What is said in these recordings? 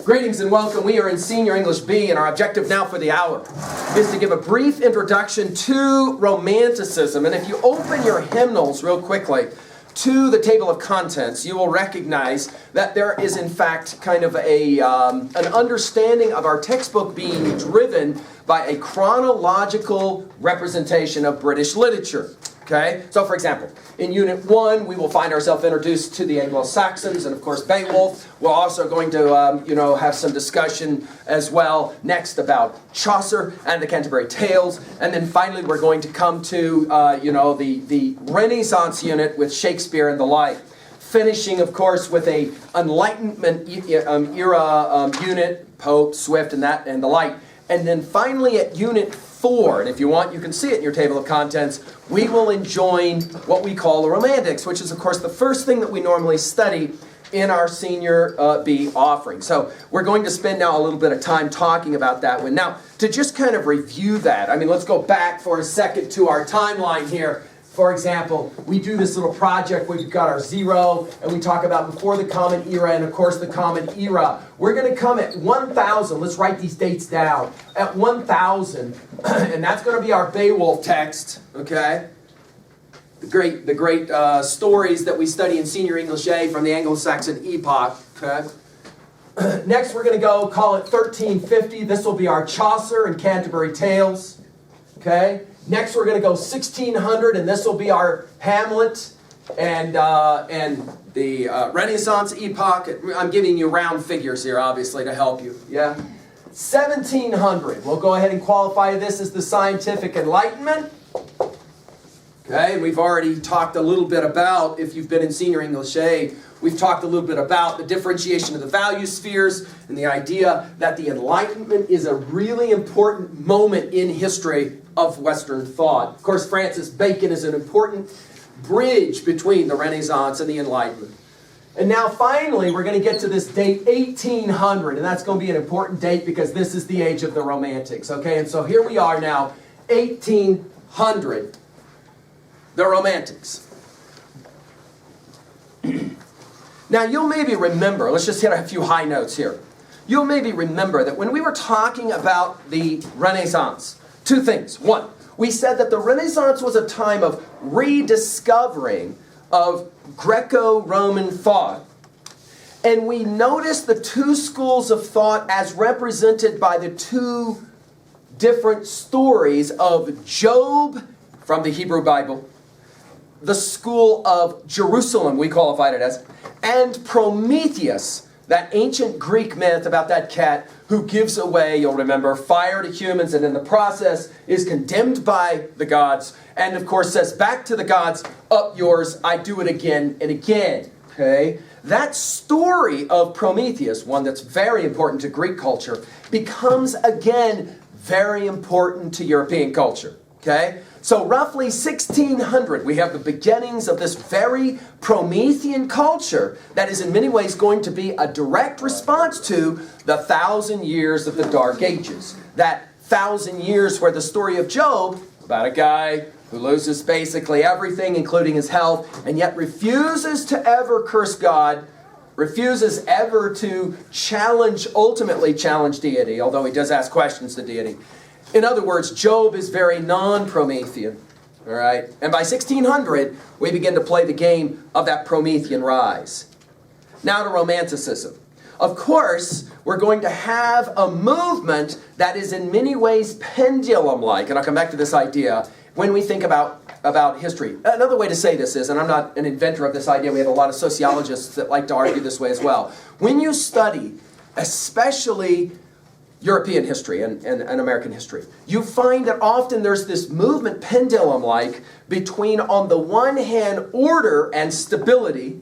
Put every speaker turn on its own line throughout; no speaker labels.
Greetings and welcome. We are in Senior English B, and our objective now for the hour is to give a brief introduction to Romanticism. And if you open your hymnals real quickly to the table of contents, you will recognize that there is in fact kind of an understanding of our textbook being driven by a chronological representation of British literature. Okay? So for example, in Unit 1, we will find ourselves introduced to the Anglo-Saxons and of course Beowulf. We're also going to have some discussion as well next about Chaucer and the Canterbury Tales. And then finally we're going to come to the Renaissance unit with Shakespeare and the like. Finishing of course with a Enlightenment era unit, Pope, Swift and the like. And then finally at Unit 4, and if you want, you can see it in your table of contents, we will enjoin what we call the Romantics, which is, of course, the first thing that we normally study in our Senior B offering. So we're going to spend now a little bit of time talking about that one. Now, to just kind of review that, let's go back for a second to our timeline here. For example, we do this little project, we've got our 0, and we talk about before the Common Era and, of course, the Common Era. We're going to come at 1000, let's write these dates down, at 1000, and that's going to be our Beowulf text, okay? The great stories that we study in Senior English A from the Anglo-Saxon epoch, okay? Next, we're going to call it 1350. This will be our Chaucer and Canterbury Tales, okay? Next, we're going to go 1600, and this will be our Hamlet and the Renaissance epoch. I'm giving you round figures here, obviously, to help you. Yeah. 1700. We'll go ahead and qualify this as the Scientific Enlightenment. Okay, and we've already talked a little bit about, if you've been in Senior English A, we've talked a little bit about the differentiation of the value spheres and the idea that the Enlightenment is a really important moment in history of Western thought. Of course, Francis Bacon is an important bridge between the Renaissance and the Enlightenment. And now finally, we're going to get to this date 1800, and that's going to be an important date because this is the age of the Romantics. Okay, and so here we are now, 1800, the Romantics. Now, you'll maybe remember, let's just hit a few high notes here. You'll maybe remember that when we were talking about the Renaissance, two things. One, we said that the Renaissance was a time of rediscovering of Greco-Roman thought. And we noticed the two schools of thought as represented by the two different stories of Job from the Hebrew Bible, the school of Jerusalem, we qualified it as, and Prometheus, that ancient Greek myth about that cat who gives away, you'll remember, fire to humans and in the process is condemned by the gods and of course says back to the gods, up yours, I do it again and again. Okay? That story of Prometheus, one that's very important to Greek culture, becomes again very important to European culture. Okay? So roughly 1600, we have the beginnings of this very Promethean culture that is in many ways going to be a direct response to the 1,000 years of the Dark Ages. That 1,000 years where the story of Job, about a guy who loses basically everything, including his health, and yet refuses to ever curse God, refuses ever to ultimately challenge deity, although he does ask questions to deity. In other words, Job is very non-Promethean, all right? And by 1600, we begin to play the game of that Promethean rise. Now to Romanticism. Of course, we're going to have a movement that is in many ways pendulum-like, and I'll come back to this idea when we think about history. Another way to say this is, and I'm not an inventor of this idea, we have a lot of sociologists that like to argue this way as well. When you study, especially European history and American history, you find that often there's this movement pendulum-like between, on the one hand, order and stability,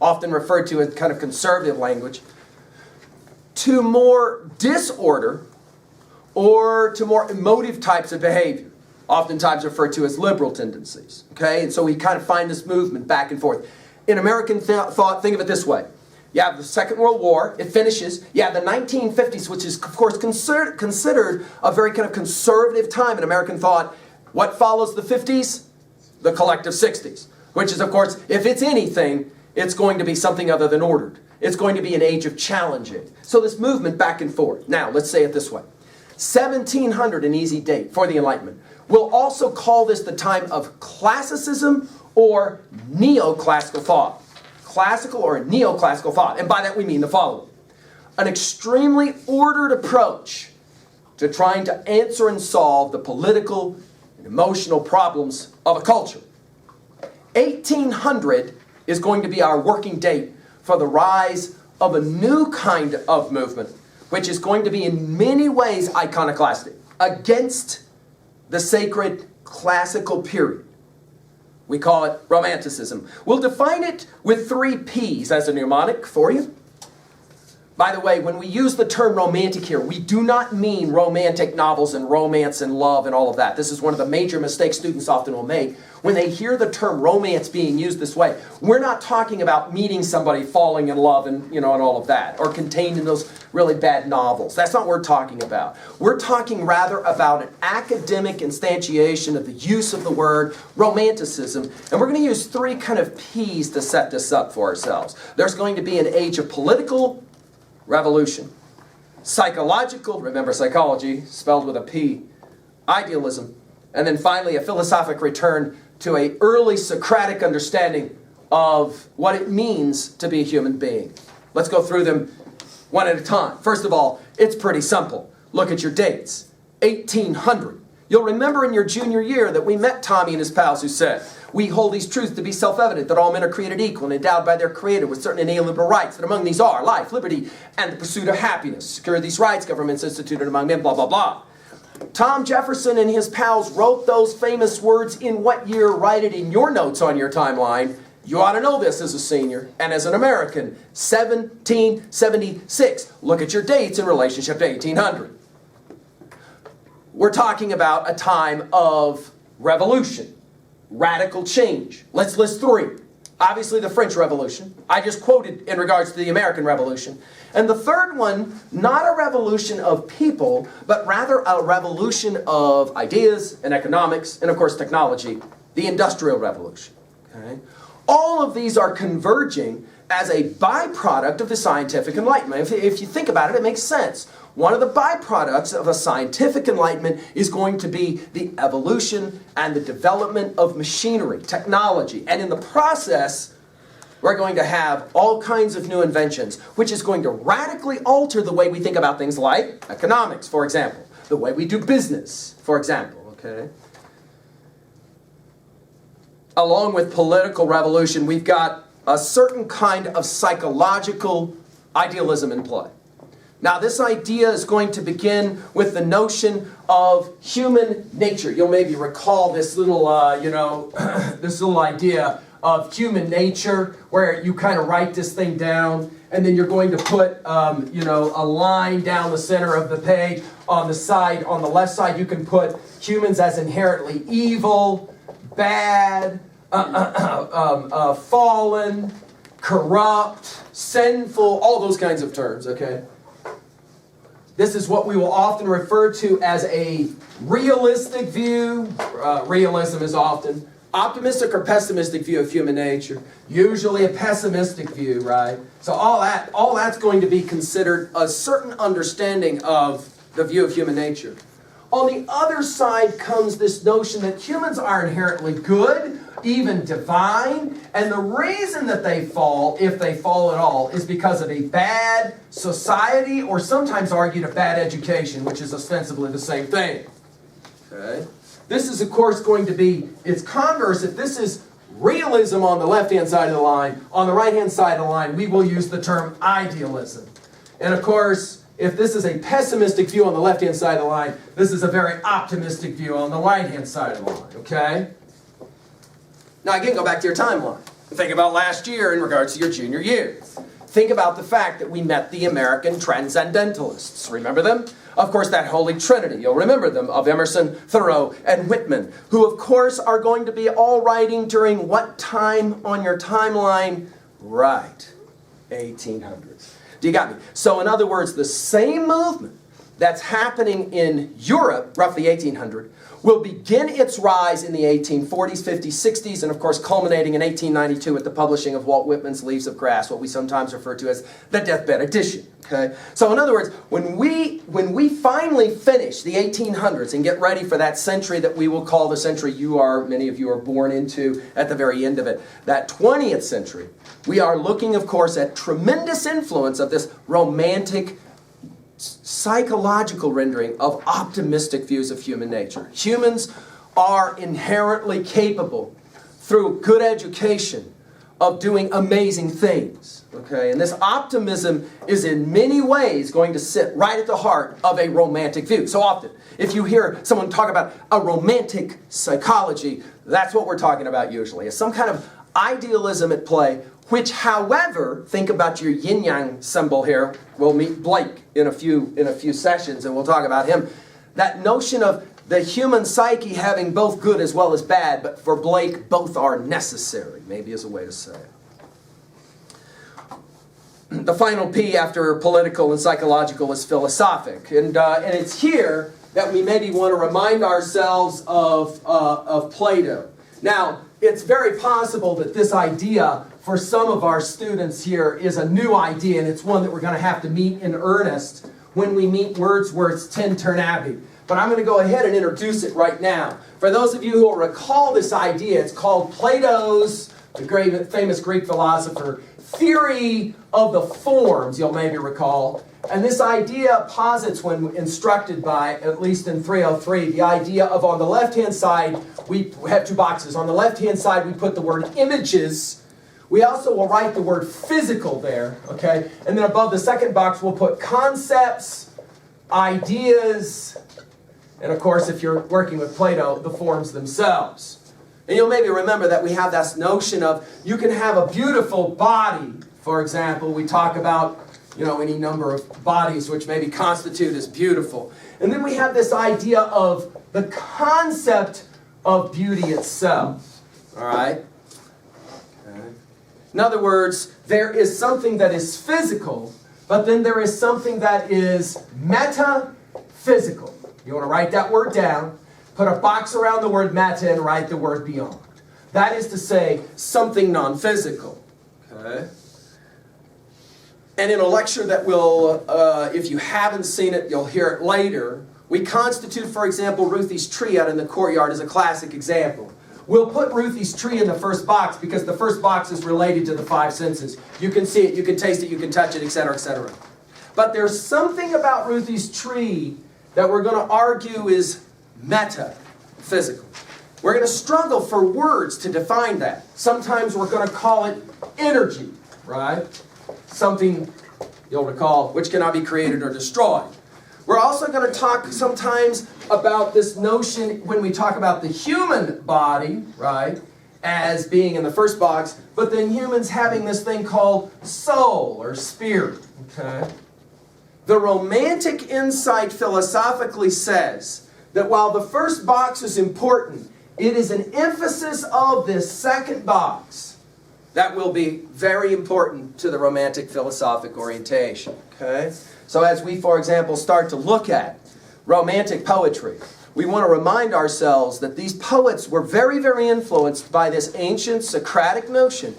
often referred to as kind of conservative language, to more disorder or to more emotive types of behavior, oftentimes referred to as liberal tendencies. Okay? And so we kind of find this movement back and forth. In American thought, think of it this way. You have the Second World War, it finishes. You have the 1950s, which is, of course, considered a very kind of conservative time in American thought. What follows the 50s? The collective 60s, which is, of course, if it's anything, it's going to be something other than ordered. it's going to be an age of challenging. So this movement back and forth. Now, let's say it this way. 1700, an easy date for the Enlightenment. We'll also call this the time of classicism or neoclassical thought. Classical or neoclassical thought. And by that we mean the following. An extremely ordered approach to trying to answer and solve the political and emotional problems of a culture. 1800 is going to be our working date for the rise of a new kind of movement, which is going to be in many ways iconoclastic, against the sacred classical period. We call it Romanticism. We'll define it with 3 P's as a mnemonic for you. By the way, when we use the term romantic here, we do not mean romantic novels and romance and love and all of that. This is one of the major mistakes students often will make. When they hear the term romance being used this way, we're not talking about meeting somebody, falling in love and, and all of that, or contained in those really bad novels. That's not what we're talking about. We're talking rather about an academic instantiation of the use of the word romanticism. And we're going to use 3 kind of P's to set this up for ourselves. There's going to be an age of political revolution, psychological, remember psychology, spelled with a P, idealism, and then finally a philosophic return to an early Socratic understanding of what it means to be a human being. Let's go through them one at a time. First of all, it's pretty simple. Look at your dates. 1800. You'll remember in your junior year that we met Tommy and his pals who said, we hold these truths to be self-evident, that all men are created equal and endowed by their Creator with certain inalienable rights, that among these are life, liberty, and the pursuit of happiness. Secure these rights, governments instituted among men, blah, blah, blah. Tom Jefferson and his pals wrote those famous words in what year? Write it in your notes on your timeline. You ought to know this as a senior and as an American. 1776. Look at your dates in relationship to 1800. We're talking about a time of revolution. Radical change. Let's list 3. Obviously the French Revolution. I just quoted in regards to the American Revolution. And the third one, not a revolution of people, but rather a revolution of ideas and economics and of course technology, the Industrial Revolution. Okay? All of these are converging as a byproduct of the scientific enlightenment. If you think about it, it makes sense. One of the byproducts of a scientific enlightenment is going to be the evolution and the development of machinery, technology. And in the process, we're going to have all kinds of new inventions, which is going to radically alter the way we think about things like economics, for example. The way we do business, for example. Okay? Along with political revolution, we've got a certain kind of psychological idealism in play. Now, this idea is going to begin with the notion of human nature. You'll maybe recall this little, this little idea of human nature, where you kind of write this thing down, and then you're going to put, a line down the center of the page. On the side, on the left side, you can put humans as inherently evil, bad, fallen, corrupt, sinful, all those kinds of terms, okay? This is what we will often refer to as a realistic view. Realism is often optimistic or pessimistic view of human nature. Usually a pessimistic view, right? So all that's going to be considered a certain understanding of the view of human nature. On the other side comes this notion that humans are inherently good, even divine, and the reason that they fall, if they fall at all, is because of a bad society, or sometimes argued a bad education, which is ostensibly the same thing. Okay? This is, of course, going to be its converse. If this is realism on the left-hand side of the line, on the right-hand side of the line, we will use the term idealism. And of course, if this is a pessimistic view on the left-hand side of the line, this is a very optimistic view on the right-hand side of the line, okay? Now again, go back to your timeline. Think about last year in regards to your junior year. Think about the fact that we met the American Transcendentalists. Remember them? Of course, that Holy Trinity. You'll remember them, of Emerson, Thoreau, and Whitman, who of course are going to be all writing during what time on your timeline? Right, 1800s. Do you got me? So in other words, the same movement that's happening in Europe, roughly 1800, will begin its rise in the 1840s, 50s, 60s, and of course culminating in 1892 with the publishing of Walt Whitman's Leaves of Grass, what we sometimes refer to as the deathbed edition. Okay? So in other words, when we finally finish the 1800s and get ready for that century that we will call the century many of you are born into at the very end of it, that 20th century, we are looking, of course, at tremendous influence of this romantic psychological rendering of optimistic views of human nature. Humans are inherently capable, through good education, of doing amazing things. Okay? And this optimism is in many ways going to sit right at the heart of a romantic view. So often, if you hear someone talk about a romantic psychology, that's what we're talking about usually. It's some kind of idealism at play, which, however, think about your yin-yang symbol here. We'll meet Blake in a few sessions, and we'll talk about him. That notion of the human psyche having both good as well as bad, but for Blake, both are necessary, maybe is a way to say it. The final P after political and psychological is philosophic. And it's here that we maybe want to remind ourselves of Plato. Now, it's very possible that this idea for some of our students here is a new idea, and it's one that we're going to have to meet in earnest when we meet Wordsworth's Tintern Abbey. But I'm going to go ahead and introduce it right now. For those of you who will recall this idea, it's called Plato's, the great famous Greek philosopher, theory of the forms, you'll maybe recall. And this idea posits, when instructed by, at least in 303, the idea of on the left-hand side, we have two boxes. On the left-hand side, we put the word images. We also will write the word physical there, okay? And then above the second box, we'll put concepts, ideas, and of course, if you're working with Plato, the forms themselves. And you'll maybe remember that we have this notion of you can have a beautiful body. For example, we talk about, any number of bodies which maybe constitute as beautiful. And then we have this idea of the concept of beauty itself. All right? Okay. In other words, there is something that is physical, but then there is something that is metaphysical. You want to write that word down, put a box around the word meta, and write the word beyond. That is to say, something non-physical. Okay? And in a lecture that will, if you haven't seen it, you'll hear it later, we constitute, for example, Ruthie's tree out in the courtyard as a classic example. We'll put Ruthie's tree in the first box because the first box is related to the five senses. You can see it, you can taste it, you can touch it, etc., etc. But there's something about Ruthie's tree that we're going to argue is metaphysical. We're going to struggle for words to define that. Sometimes we're going to call it energy, right? Something, you'll recall, which cannot be created or destroyed. We're also going to talk sometimes about this notion when we talk about the human body, right, as being in the first box, but then humans having this thing called soul or spirit, okay? The Romantic insight philosophically says that while the first box is important, it is an emphasis of this second box that will be very important to the Romantic philosophic orientation. Okay? So as we, for example, start to look at Romantic poetry, we want to remind ourselves that these poets were very, very influenced by this ancient Socratic notion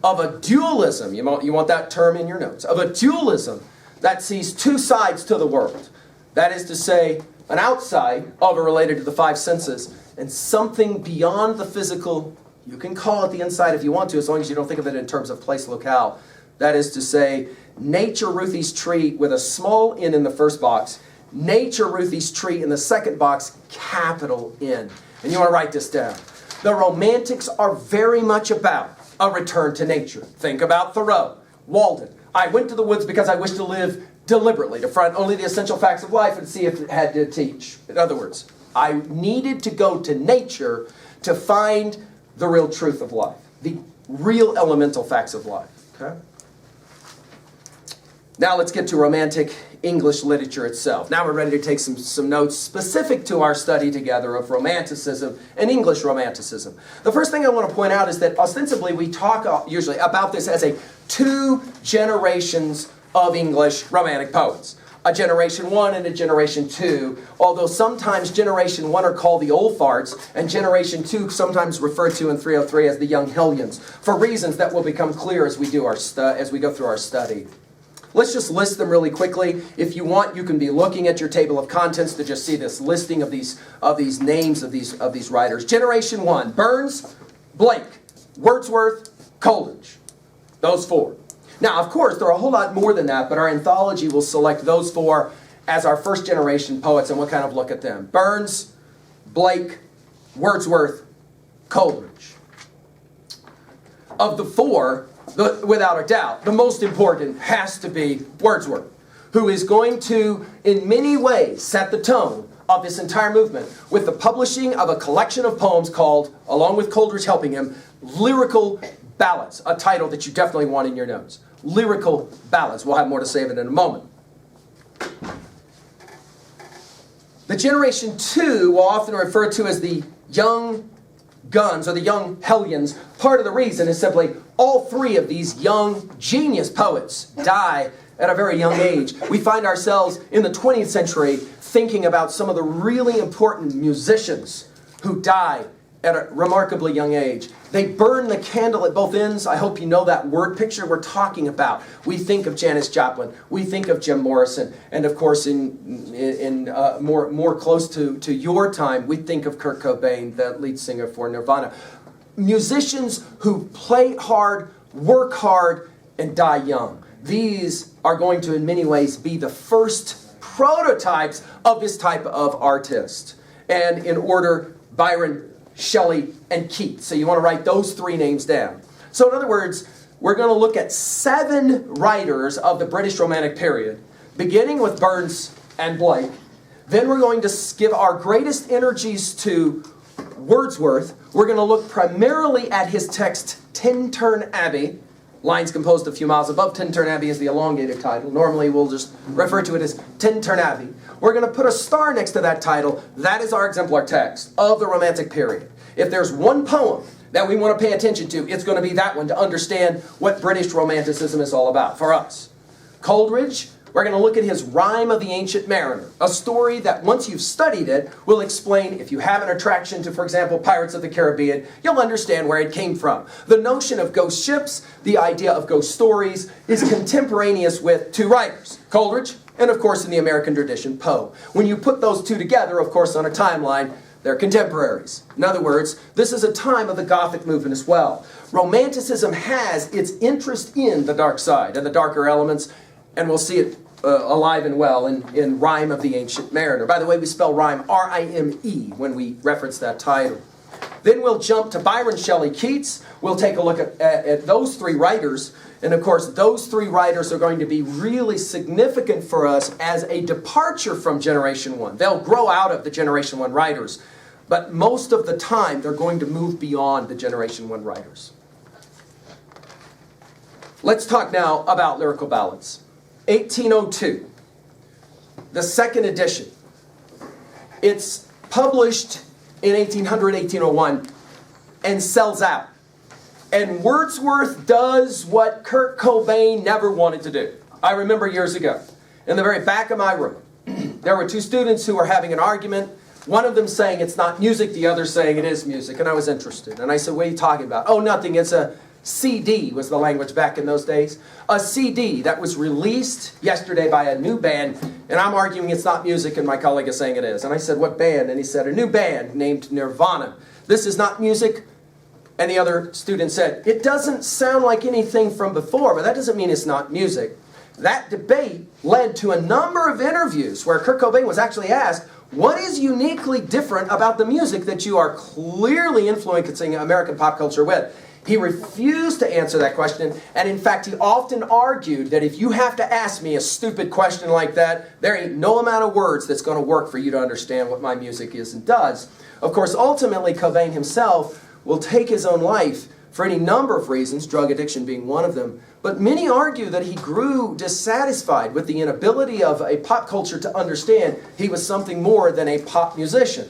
of a dualism. You want that term in your notes. Of a dualism that sees two sides to the world. That is to say, an outside, all related to the five senses, and something beyond the physical. You can call it the inside if you want to, as long as you don't think of it in terms of place locale. That is to say, nature Ruthie's tree with a small n in the first box, nature Ruthie's tree in the second box, capital N. And you want to write this down. The Romantics are very much about a return to nature. Think about Thoreau, Walden. I went to the woods because I wished to live deliberately, to find only the essential facts of life and see if it had to teach. In other words, I needed to go to nature to find the real truth of life, the real elemental facts of life. Okay? Now let's get to Romantic English literature itself. Now we're ready to take some notes specific to our study together of Romanticism and English Romanticism. The first thing I want to point out is that ostensibly we talk usually about this as a two generations of English Romantic poets. a Generation 1 and a Generation 2, although sometimes Generation 1 are called the old farts, and Generation 2 sometimes referred to in 303 as the young hellions, for reasons that will become clear as we go through our study. Let's just list them really quickly. If you want, you can be looking at your table of contents to just see this listing of these names of these writers. Generation 1, Burns, Blake, Wordsworth, Coleridge. Those four. Now, of course, there are a whole lot more than that, but our anthology will select those four as our first generation poets, and we'll kind of look at them. Burns, Blake, Wordsworth, Coleridge. Of the four, without a doubt, the most important has to be Wordsworth, who is going to, in many ways, set the tone of this entire movement with the publishing of a collection of poems called, along with Coleridge helping him, Lyrical Ballads, a title that you definitely want in your notes. Lyrical Ballads. We'll have more to say of it in a moment. The Generation 2 will often refer to as the young guns or the young hellions. Part of the reason is simply all three of these young genius poets die at a very young age. We find ourselves in the 20th century thinking about some of the really important musicians who die at a remarkably young age. They burn the candle at both ends. I hope you know that word picture we're talking about. We think of Janis Joplin. We think of Jim Morrison. And of course, in more close to your time, we think of Kurt Cobain, the lead singer for Nirvana. Musicians who play hard, work hard, and die young. These are going to, in many ways, be the first prototypes of this type of artist. And in order, Byron, Shelley, and Keats. So you want to write those three names down. So in other words, we're going to look at 7 writers of the British Romantic period, beginning with Burns and Blake. Then we're going to give our greatest energies to Wordsworth. We're going to look primarily at his text, Tintern Abbey. Lines composed a few miles above Tintern Abbey is the elongated title. Normally we'll just refer to it as Tintern Abbey. We're going to put a star next to that title. That is our exemplar text of the Romantic period. If there's one poem that we want to pay attention to, it's going to be that one to understand what British Romanticism is all about for us. Coleridge, we're going to look at his Rime of the Ancient Mariner, a story that once you've studied it will explain, if you have an attraction to, for example, Pirates of the Caribbean, you'll understand where it came from. The notion of ghost ships, the idea of ghost stories, is contemporaneous with 2 writers, Coleridge and, of course, in the American tradition, Poe. When you put those 2 together, of course, on a timeline, they're contemporaries. In other words, this is a time of the Gothic movement as well. Romanticism has its interest in the dark side and the darker elements, and we'll see it alive and well in Rime of the Ancient Mariner. By the way, we spell rhyme R-I-M-E when we reference that title. Then we'll jump to Byron, Shelley, Keats. We'll take a look at those 3 writers. And of course, those 3 writers are going to be really significant for us as a departure from Generation 1. They'll grow out of the Generation 1 writers. But most of the time, they're going to move beyond the Generation 1 writers. Let's talk now about Lyrical Ballads. 1802, the second edition. It's published in 1800, 1801, and sells out. And Wordsworth does what Kurt Cobain never wanted to do. I remember years ago, in the very back of my room, there were 2 students who were having an argument. One of them saying it's not music, the other saying it is music, and I was interested. And I said, what are you talking about? Oh, nothing, it's a CD was the language back in those days. A CD that was released yesterday by a new band, and I'm arguing it's not music, and my colleague is saying it is. And I said, what band? And he said, a new band named Nirvana. This is not music. And the other student said, it doesn't sound like anything from before, but that doesn't mean it's not music. That debate led to a number of interviews where Kurt Cobain was actually asked, what is uniquely different about the music that you are clearly influencing American pop culture with? He refused to answer that question, and in fact, he often argued that if you have to ask me a stupid question like that, there ain't no amount of words that's going to work for you to understand what my music is and does. Of course, ultimately, Cobain himself will take his own life for any number of reasons, drug addiction being one of them, but many argue that he grew dissatisfied with the inability of a pop culture to understand he was something more than a pop musician.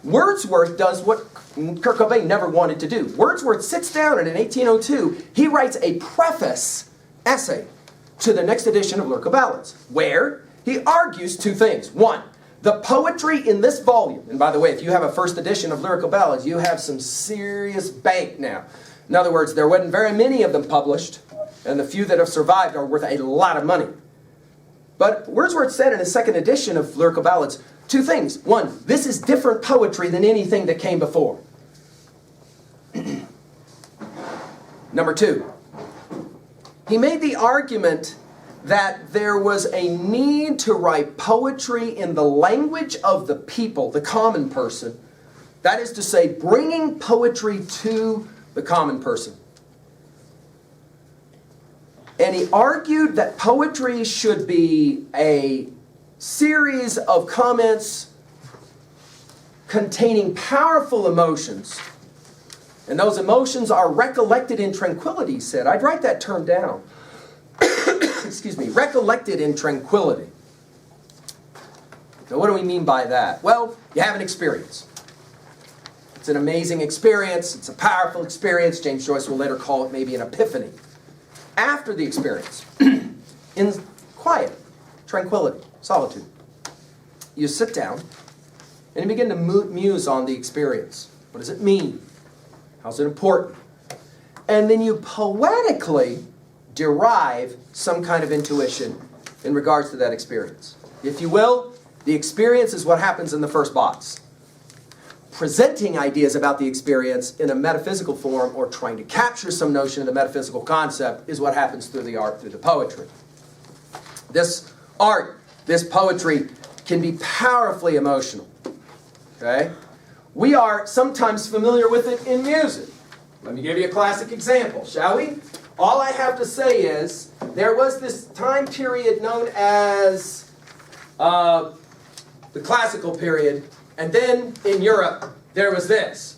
Wordsworth does what Kurt Cobain never wanted to do. Wordsworth sits down and in 1802, he writes a preface essay to the next edition of Lyrical Ballads, where He argues two things. One, the poetry in this volume, and by the way, if you have a first edition of Lyrical Ballads, you have some serious bank now. In other words, there wasn't very many of them published, and the few that have survived are worth a lot of money. But Wordsworth said in his second edition of Lyrical Ballads, two things. One, this is different poetry than anything that came before. Number two, he made the argument that there was a need to write poetry in the language of the people, the common person. That is to say, bringing poetry to the common person. And he argued that poetry should be a series of comments containing powerful emotions. And those emotions are recollected in tranquility, he said. I'd write that term down. Excuse me, recollected in tranquility. Now what do we mean by that? Well, you have an experience. It's an amazing experience. It's a powerful experience. James Joyce will later call it maybe an epiphany. After the experience, in quiet, tranquility, solitude, you sit down and you begin to muse on the experience. What does it mean? How's it important? And then you poetically derive some kind of intuition in regards to that experience. If you will, the experience is what happens in the first box. Presenting ideas about the experience in a metaphysical form or trying to capture some notion of the metaphysical concept is what happens through the art, through the poetry. This art, this poetry can be powerfully emotional. Okay? We are sometimes familiar with it in music. Let me give you a classic example, shall we? All I have to say is, there was this time period known as the classical period, and then in Europe, there was this.